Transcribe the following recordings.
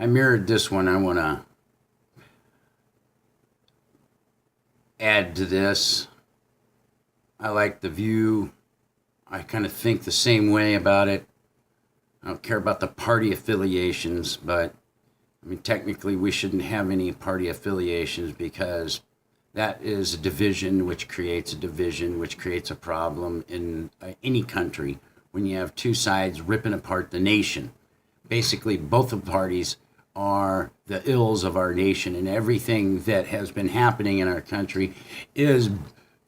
I mirrored this one. I want to add to this. I like the view. I kind of think the same way about it. I don't care about the party affiliations, but I mean, technically, we shouldn't have any party affiliations because that is a division, which creates a division, which creates a problem in any country when you have two sides ripping apart the nation. Basically, both of the parties are the ills of our nation, and everything that has been happening in our country is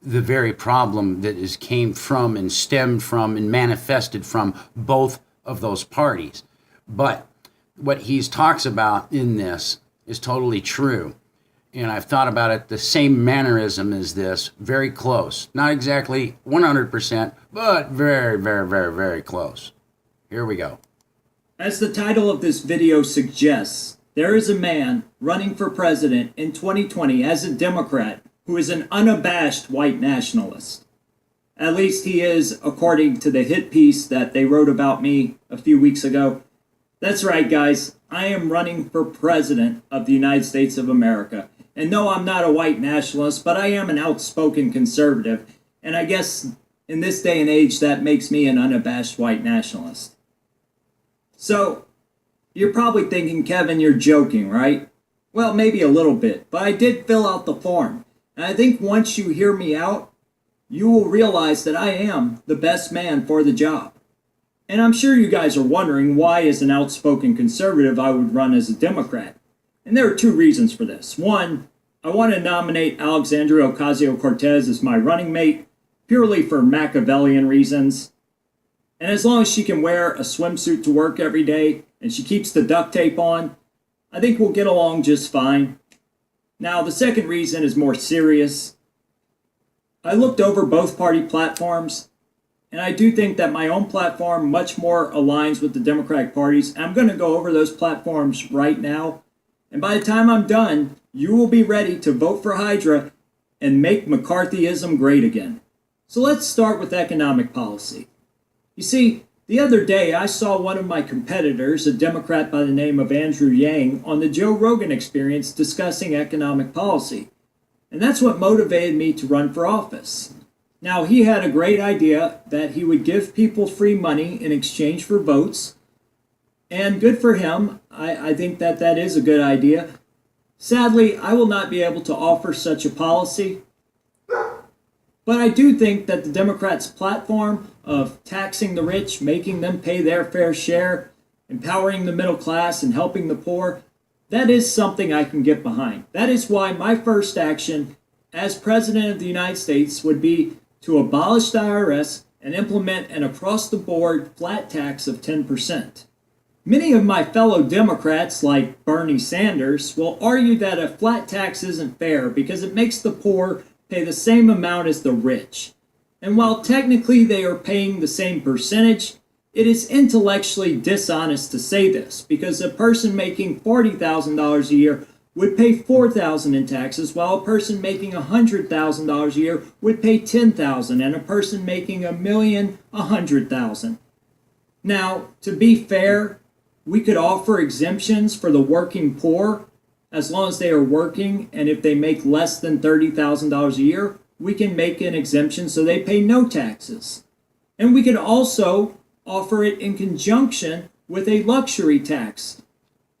the very problem that is came from and stemmed from and manifested from both of those parties. But what he talks about in this is totally true. And I've thought about it the same mannerism as this, very close. Not exactly 100%, but very, very, very, very close. Here we go. As the title of this video suggests, there is a man running for president in 2020 as a Democrat who is an unabashed white nationalist. At least he is, according to the hit piece that they wrote about me a few weeks ago. That's right, guys. I am running for president of the United States of America. And no, I'm not a white nationalist, but I am an outspoken conservative. And I guess in this day and age, that makes me an unabashed white nationalist. So, you're probably thinking, Kevin, you're joking, right? Well, maybe a little bit, but I did fill out the form. And I think once you hear me out, you will realize that I am the best man for the job. And I'm sure you guys are wondering why, as an outspoken conservative, I would run as a Democrat. And there are two reasons for this. One, I want to nominate Alexandria Ocasio-Cortez as my running mate, purely for Machiavellian reasons. And as long as she can wear a swimsuit to work every day, and she keeps the duct tape on, I think we'll get along just fine. Now, the second reason is more serious. I looked over both party platforms, and I do think that my own platform much more aligns with the Democratic Party's. I'm going to go over those platforms right now. And by the time I'm done, you will be ready to vote for Hydra and make McCarthyism great again. So let's start with economic policy. You see, the other day I saw one of my competitors, a Democrat by the name of Andrew Yang, on the Joe Rogan Experience discussing economic policy. And that's what motivated me to run for office. Now, he had a great idea that he would give people free money in exchange for votes. And good for him. I think that that is a good idea. Sadly, I will not be able to offer such a policy. But I do think that the Democrats' platform of taxing the rich, making them pay their fair share, empowering the middle class, and helping the poor, that is something I can get behind. That is why my first action as President of the United States would be to abolish the IRS and implement an across-the-board flat tax of 10%. Many of my fellow Democrats, like Bernie Sanders, will argue that a flat tax isn't fair because it makes the poor pay the same amount as the rich. And while technically they are paying the same percentage, it is intellectually dishonest to say this because a person making $40,000 a year would pay $4,000 in taxes, while a person making $100,000 a year would pay $10,000, and a person making $1 million, $100,000. Now, to be fair, we could offer exemptions for the working poor as long as they are working, and if they make less than $30,000 a year, we can make an exemption so they pay no taxes. And we could also offer it in conjunction with a luxury tax.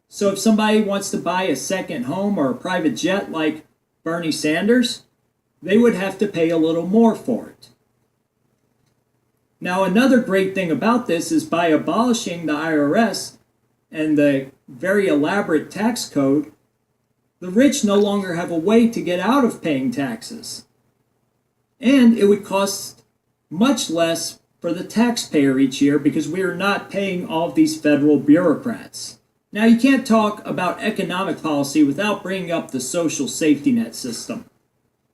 So if somebody wants to buy a second home or a private jet like Bernie Sanders, they would have to pay a little more for it. Now, another great thing about this is by abolishing the IRS and the very elaborate tax code, the rich no longer have a way to get out of paying taxes. And it would cost much less for the taxpayer each year because we are not paying all of these federal bureaucrats. Now, you can't talk about economic policy without bringing up the social safety net system.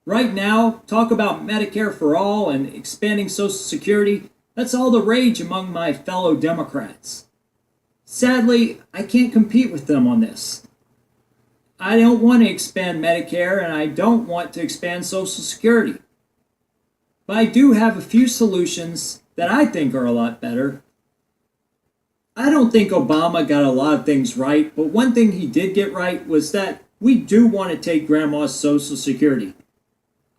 Right now, talk about Medicare for all and expanding Social Security, that's all the rage among my fellow Democrats. Sadly, I can't compete with them on this. I don't want to expand Medicare and I don't want to expand Social Security. But I do have a few solutions that I think are a lot better. I don't think Obama got a lot of things right, but one thing he did get right was that we do want to take grandma's Social Security.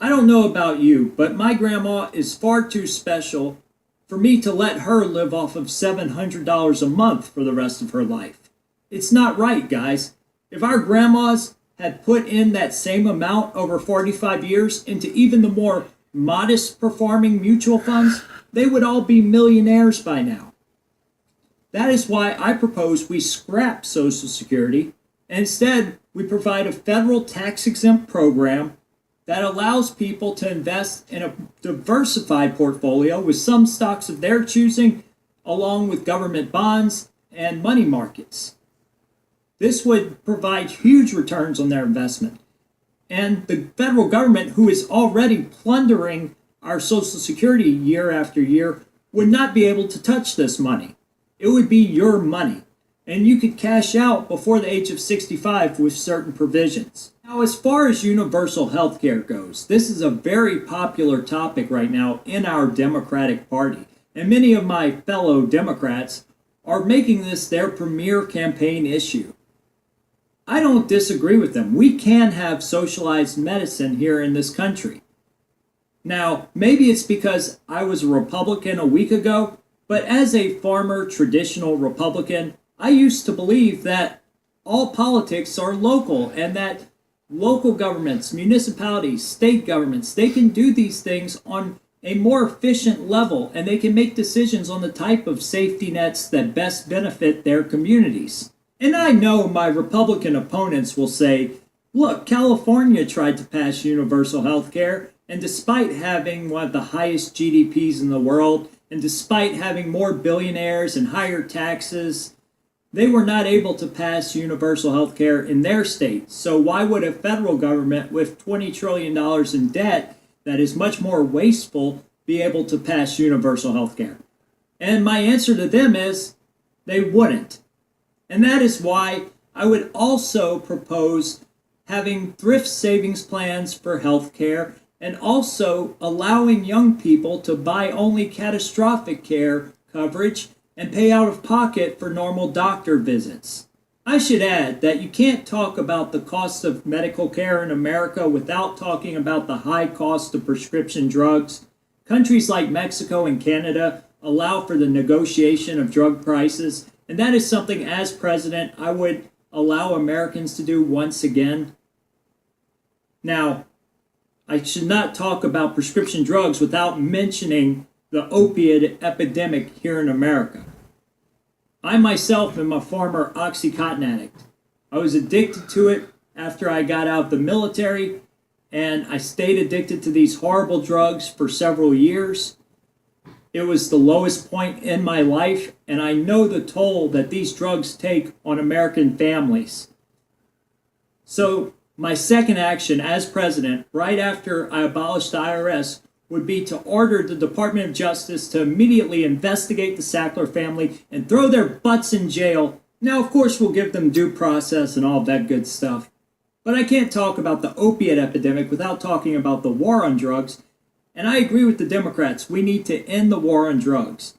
I don't know about you, but my grandma is far too special for me to let her live off of $700 a month for the rest of her life. It's not right, guys. If our grandmas had put in that same amount over 45 years into even the more modest performing mutual funds, they would all be millionaires by now. That is why I propose we scrap Social Security and instead we provide a federal tax exempt program that allows people to invest in a diversified portfolio with some stocks of their choosing, along with government bonds and money markets. This would provide huge returns on their investment. And the federal government, who is already plundering our Social Security year after year, would not be able to touch this money. It would be your money, and you could cash out before the age of 65 with certain provisions. Now, as far as universal health care goes, this is a very popular topic right now in our Democratic Party, and many of my fellow Democrats are making this their premier campaign issue. I don't disagree with them. We can have socialized medicine here in this country. Now, maybe it's because I was a Republican a week ago, but as a former traditional Republican, I used to believe that all politics are local and that local governments, municipalities, state governments, they can do these things on a more efficient level and they can make decisions on the type of safety nets that best benefit their communities. And I know my Republican opponents will say, look, California tried to pass universal health care, and despite having one of the highest GDPs in the world, and despite having more billionaires and higher taxes, they were not able to pass universal health care in their state. So why would a federal government with $20 trillion in debt that is much more wasteful be able to pass universal health care? And my answer to them is they wouldn't. And that is why I would also propose having thrift savings plans for health care and also allowing young people to buy only catastrophic care coverage and pay out of pocket for normal doctor visits. I should add that you can't talk about the cost of medical care in America without talking about the high cost of prescription drugs. Countries like Mexico and Canada allow for the negotiation of drug prices, and that is something as president I would allow Americans to do once again. Now, I should not talk about prescription drugs without mentioning the opiate epidemic here in America. I myself am a former Oxycontin addict. I was addicted to it after I got out of the military, and I stayed addicted to these horrible drugs for several years. It was the lowest point in my life, and I know the toll that these drugs take on American families. So, my second action as president, right after I abolished the IRS, would be to order the Department of Justice to immediately investigate the Sackler family and throw their butts in jail. Now, of course, we'll give them due process and all that good stuff. But I can't talk about the opiate epidemic without talking about the war on drugs. And I agree with the Democrats. We need to end the war on drugs.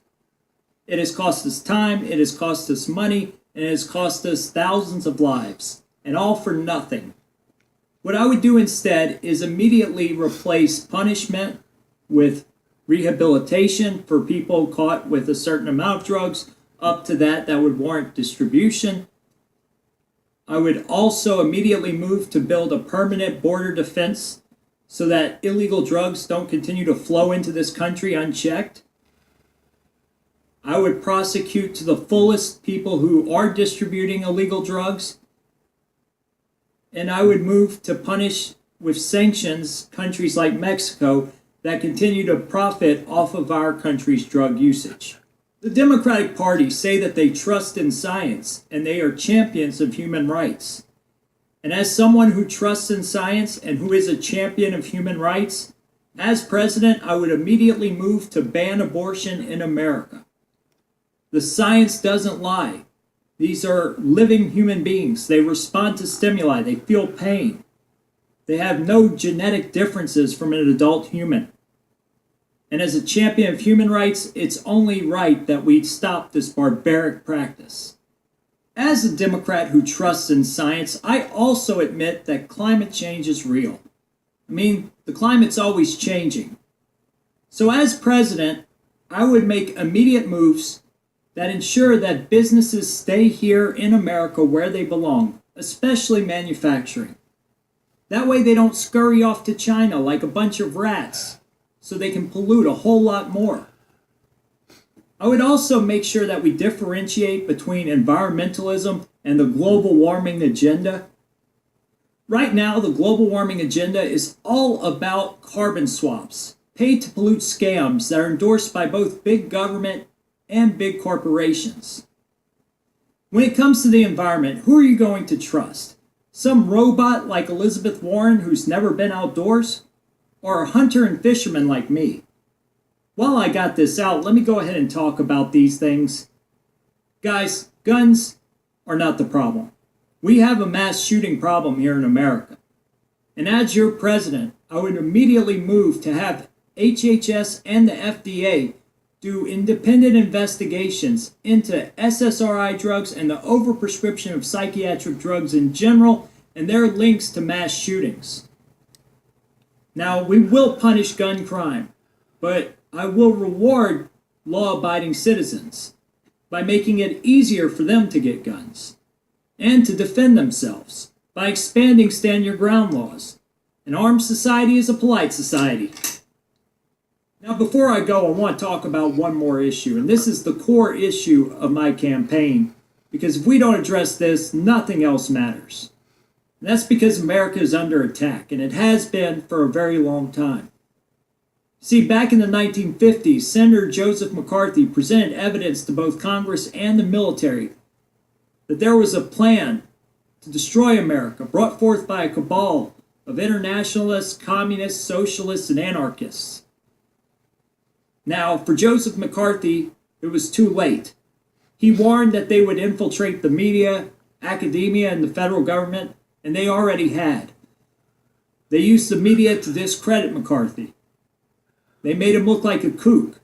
It has cost us time, it has cost us money, and it has cost us thousands of lives. And all for nothing. What I would do instead is immediately replace punishment with rehabilitation for people caught with a certain amount of drugs, up to that would warrant distribution. I would also immediately move to build a permanent border defense so that illegal drugs don't continue to flow into this country unchecked. I would prosecute to the fullest people who are distributing illegal drugs. And I would move to punish with sanctions countries like Mexico that continue to profit off of our country's drug usage. The Democratic Party say that they trust in science and they are champions of human rights. And as someone who trusts in science and who is a champion of human rights, as president, I would immediately move to ban abortion in America. The science doesn't lie. These are living human beings. They respond to stimuli. They feel pain. They have no genetic differences from an adult human. And as a champion of human rights, it's only right that we stop this barbaric practice. As a Democrat who trusts in science, I also admit that climate change is real. I mean, the climate's always changing. So as president, I would make immediate moves that ensure that businesses stay here in America where they belong, especially manufacturing. That way they don't scurry off to China like a bunch of rats so they can pollute a whole lot more. I would also make sure that we differentiate between environmentalism and the global warming agenda. Right now, the global warming agenda is all about carbon swaps, paid to pollute scams that are endorsed by both big government and big corporations. When it comes to the environment, who are you going to trust? Some robot like Elizabeth Warren who's never been outdoors? Or a hunter and fisherman like me? While I got this out, let me go ahead and talk about these things. Guys, guns are not the problem. We have a mass shooting problem here in America. And as your president, I would immediately move to have HHS and the FDA do independent investigations into SSRI drugs and the overprescription of psychiatric drugs in general and their links to mass shootings. Now, we will punish gun crime, but I will reward law-abiding citizens by making it easier for them to get guns and to defend themselves by expanding stand-your-ground laws. An armed society is a polite society. Now, before I go, I want to talk about one more issue, and this is the core issue of my campaign, because if we don't address this, nothing else matters. And that's because America is under attack, and it has been for a very long time. See, back in the 1950s, Senator Joseph McCarthy presented evidence to both Congress and the military that there was a plan to destroy America, brought forth by a cabal of internationalists, communists, socialists, and anarchists. Now, for Joseph McCarthy, it was too late. He warned that they would infiltrate the media, academia, and the federal government, and they already had. They used the media to discredit McCarthy. They made him look like a kook.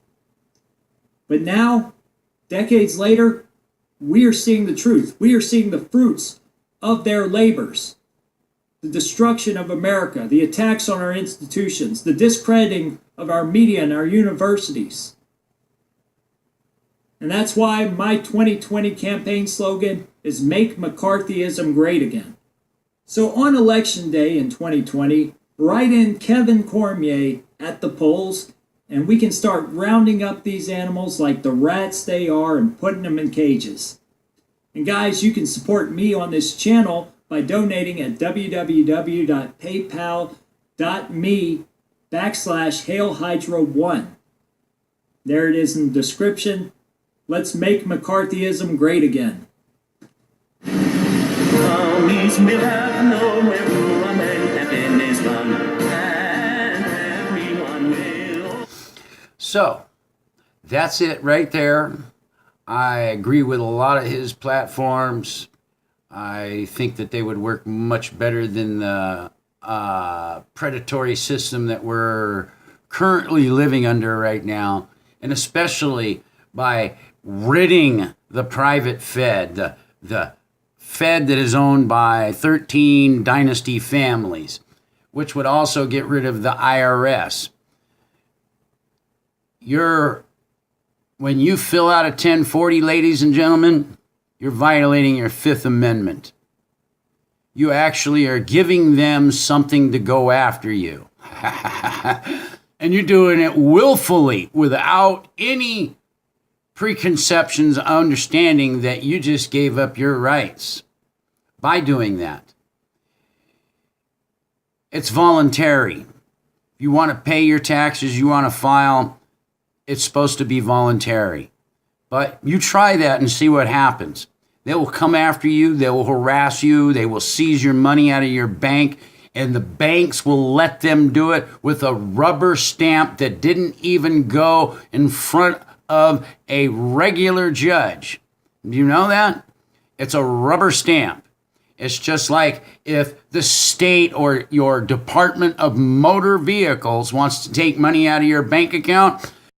But now, decades later, we are seeing the truth. We are seeing the fruits of their labors. The destruction of America, the attacks on our institutions, the discrediting of our media and our universities. And that's why my 2020 campaign slogan is Make McCarthyism Great Again. So on Election Day in 2020, write in Kevin Cormier at the polls, and we can start rounding up these animals like the rats they are and putting them in cages. And guys, you can support me on this channel by donating at www.paypal.me/HailHydra1. There it is in the description. Let's make McCarthyism great again. Promise me that no man will remain happiness gone, and everyone will. So, that's it right there. I agree with a lot of his platforms. I think that they would work much better than the predatory system that we're currently living under right now, and especially by ridding the private Fed, the Fed that is owned by 13 dynasty families, which would also get rid of the IRS. When you fill out a 1040, ladies and gentlemen, you're violating your Fifth Amendment. You actually are giving them something to go after you. And you're doing it willfully without any preconceptions, understanding that you just gave up your rights by doing that. It's voluntary. If you want to pay your taxes, you want to file, it's supposed to be voluntary. But you try that and see what happens. They will come after you. They will harass you. They will seize your money out of your bank. And the banks will let them do it with a rubber stamp that didn't even go in front of a regular judge. Do you know that? It's a rubber stamp. It's just like if the state or your Department of Motor Vehicles wants to take money out of your bank account,